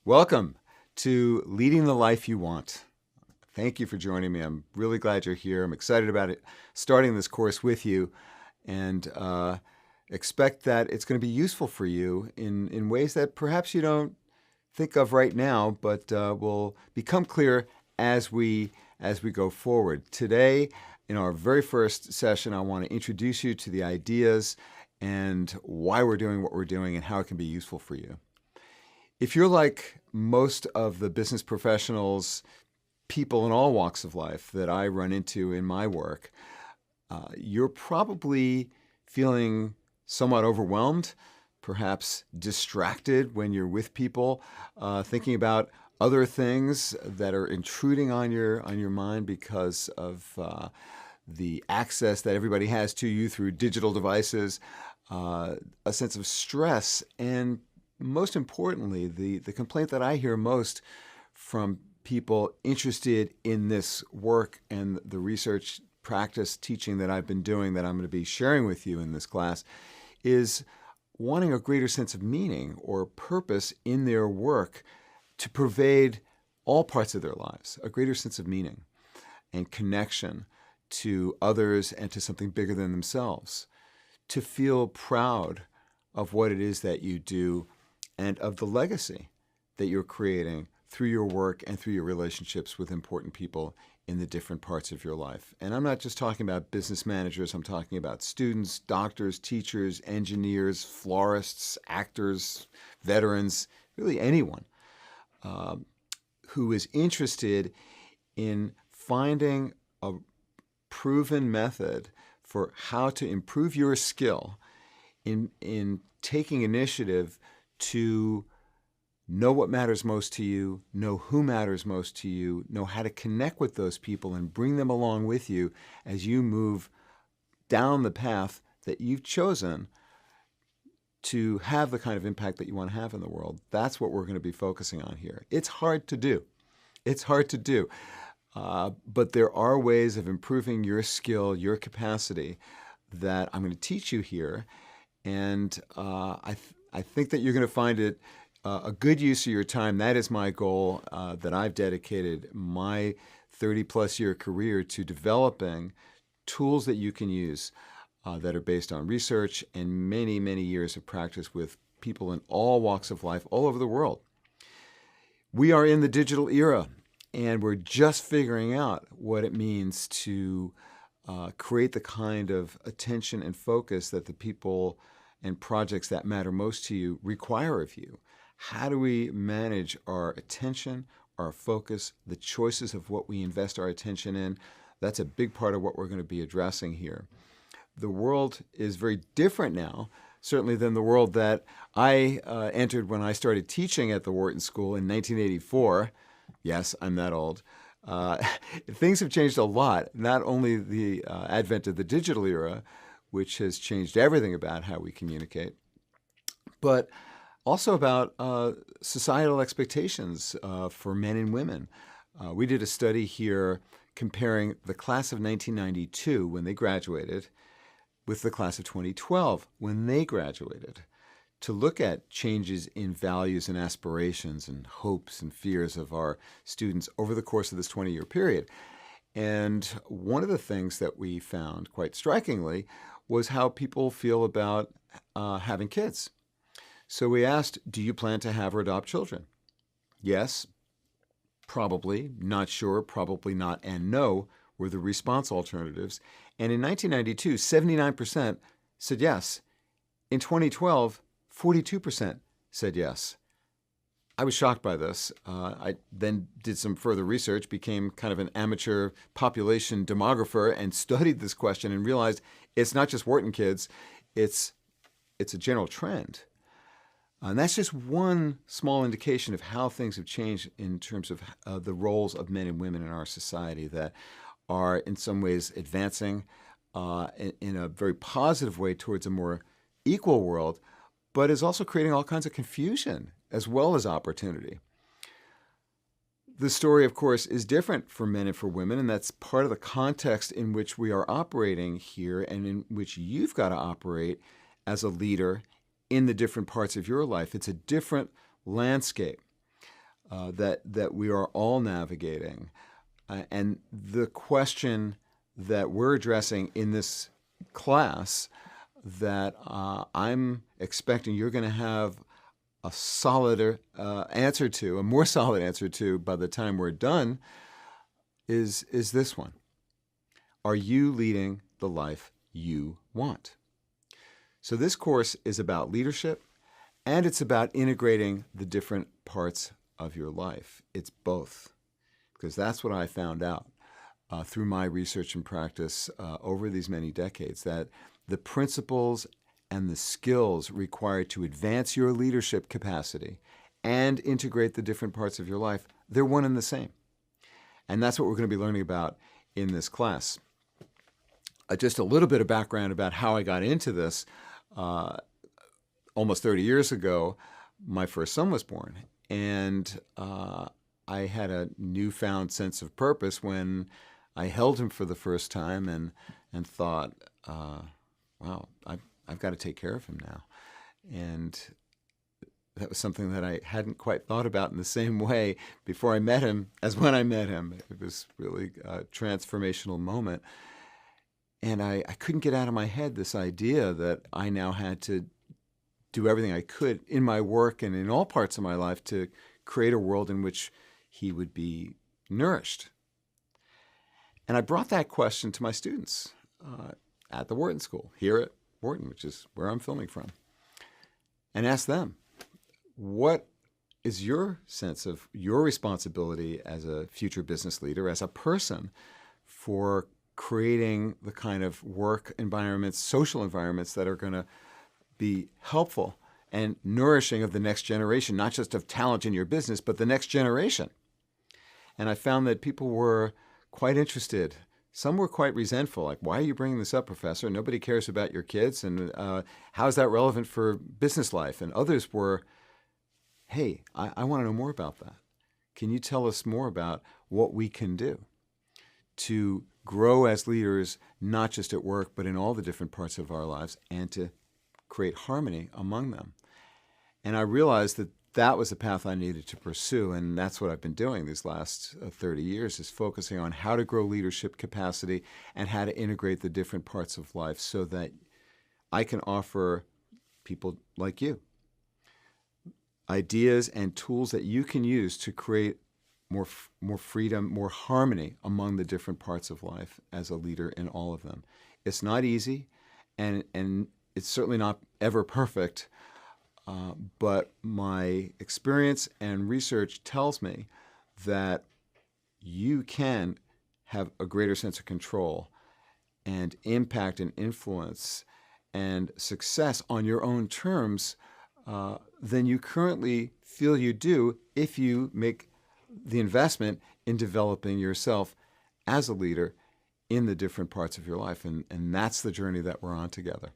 Welcome to Leading the Life You Want. Thank you for joining me. I'm really glad you're here. I'm excited about it, starting this course with you, and expect that it's going to be useful for you in ways that perhaps you don't think of right now, but will become clear as we go forward. Today, in our very first session, I want to introduce you to the ideas and why we're doing what we're doing and how it can be useful for you. If you're like most of the business professionals, people in all walks of life that I run into in my work, you're probably feeling somewhat overwhelmed, perhaps distracted when you're with people, thinking about other things that are intruding on your mind because of the access that everybody has to you through digital devices, a sense of stress, and most importantly, the complaint that I hear most from people interested in this work and the research practice teaching that I've been doing that I'm going to be sharing with you in this class is wanting a greater sense of meaning or purpose in their work to pervade all parts of their lives, a greater sense of meaning and connection to others and to something bigger than themselves, to feel proud of what it is that you do and of the legacy that you're creating through your work and through your relationships with important people in the different parts of your life. And I'm not just talking about business managers, I'm talking about students, doctors, teachers, engineers, florists, actors, veterans, really anyone who is interested in finding a proven method for how to improve your skill in taking initiative to know what matters most to you, know who matters most to you, know how to connect with those people and bring them along with you as you move down the path that you've chosen to have the kind of impact that you want to have in the world. That's what we're going to be focusing on here. It's hard to do. It's hard to do. But there are ways of improving your skill, your capacity that I'm going to teach you here. And I think that you're going to find it a good use of your time. That is my goal, that I've dedicated my 30-plus year career to developing tools that you can use that are based on research and many, many years of practice with people in all walks of life all over the world. We are in the digital era, and we're just figuring out what it means to create the kind of attention and focus that the people and projects that matter most to you require of you. How do we manage our attention, our focus, the choices of what we invest our attention in? That's a big part of what we're going to be addressing here. The world is very different now, certainly than the world that I entered when I started teaching at the Wharton School in 1984. Yes, I'm that old. Things have changed a lot, not only the advent of the digital era, which has changed everything about how we communicate, but also about societal expectations for men and women. We did a study here comparing the class of 1992 when they graduated with the class of 2012 when they graduated to look at changes in values and aspirations and hopes and fears of our students over the course of this 20-year period. And one of the things that we found quite strikingly was how people feel about having kids. So we asked, do you plan to have or adopt children? Yes, probably, not sure, probably not, and no were the response alternatives. And in 1992, 79% said yes. In 2012, 42% said yes. I was shocked by this. I then did some further research, became kind of an amateur population demographer, and studied this question and realized it's not just Wharton kids, it's a general trend. And that's just one small indication of how things have changed in terms of the roles of men and women in our society that are in some ways advancing in a very positive way towards a more equal world, but is also creating all kinds of confusion as well as opportunity. The story, of course, is different for men and for women, and that's part of the context in which we are operating here and in which you've got to operate as a leader in the different parts of your life. It's a different landscape. that we are all navigating. And the question that we're addressing in this class that I'm expecting you're going to have a solider answer to, a more solid answer to by the time we're done, is this one. Are you leading the life you want? So this course is about leadership, and it's about integrating the different parts of your life. It's both, because that's what I found out through my research and practice over these many decades, that the principles and the skills required to advance your leadership capacity and integrate the different parts of your life, they're one and the same. And that's what we're going to be learning about in this class. Just a little bit of background about how I got into this. Almost 30 years ago, my first son was born, and I had a newfound sense of purpose when I held him for the first time and thought, wow, I've got to take care of him now. And that was something that I hadn't quite thought about in the same way before I met him as when I met him. It was really a transformational moment. And I couldn't get out of my head this idea that I now had to do everything I could in my work and in all parts of my life to create a world in which he would be nourished. And I brought that question to my students at the Wharton School, here at Wharton, which is where I'm filming from, and asked them, what is your sense of your responsibility as a future business leader, as a person, for creating the kind of work environments, social environments that are going to be helpful and nourishing of the next generation, not just of talent in your business, but the next generation. And I found that people were quite interested. Some were quite resentful, like, why are you bringing this up, Professor? Nobody cares about your kids, and how is that relevant for business life? And others were, hey, I want to know more about that. Can you tell us more about what we can do to grow as leaders, not just at work, but in all the different parts of our lives, and to create harmony among them? And I realized that that was the path I needed to pursue, and that's what I've been doing these last 30 years, is focusing on how to grow leadership capacity and how to integrate the different parts of life so that I can offer people like you ideas and tools that you can use to create more freedom, more harmony among the different parts of life as a leader in all of them. It's not easy, and it's certainly not ever perfect, but my experience and research tells me that you can have a greater sense of control and impact and influence and success on your own terms than you currently feel you do if you make the investment in developing yourself as a leader in the different parts of your life. And that's the journey that we're on together.